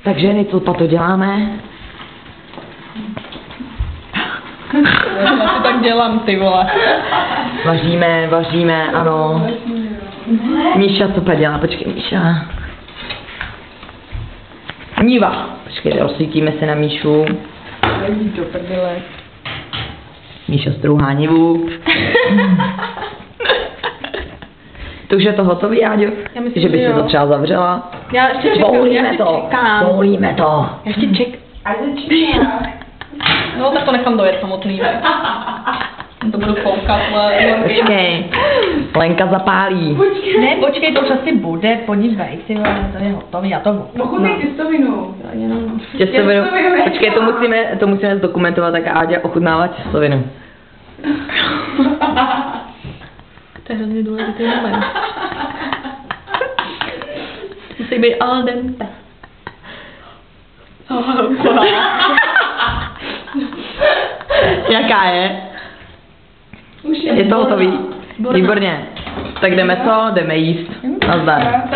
Tak ženy, co to děláme? Já to tak dělám, ty vole. Vaříme, ano. Míša, co dělá? Počkej, Míša. Níva. Počkej, rozsvítíme se na Míšu. Jdi do prdele. Míša strouhá nivu. To už je to hotový, Áďo? Já myslím, že by že se to jo. třeba zavřela. Já ještě čekám, Zvolíme to. Já ještě čekám. No tak to nechám dojet samotný, ne? To budu koukat, ale... Počkej, Lenka zapálí. Ne, počkej, to už asi bude, podívej, ty vole, to je hotový, já to No chutnej těstovinu. jenom... Těstovinu. Počkej, to musíme zdokumentovat, tak Áďa ochutnává těstovinu. To je hrozně důležitý moment. Musí být al dente. Jaká je? Je to hotový? Výborně. Tak jdeme co? Jdeme jíst. Nazdar.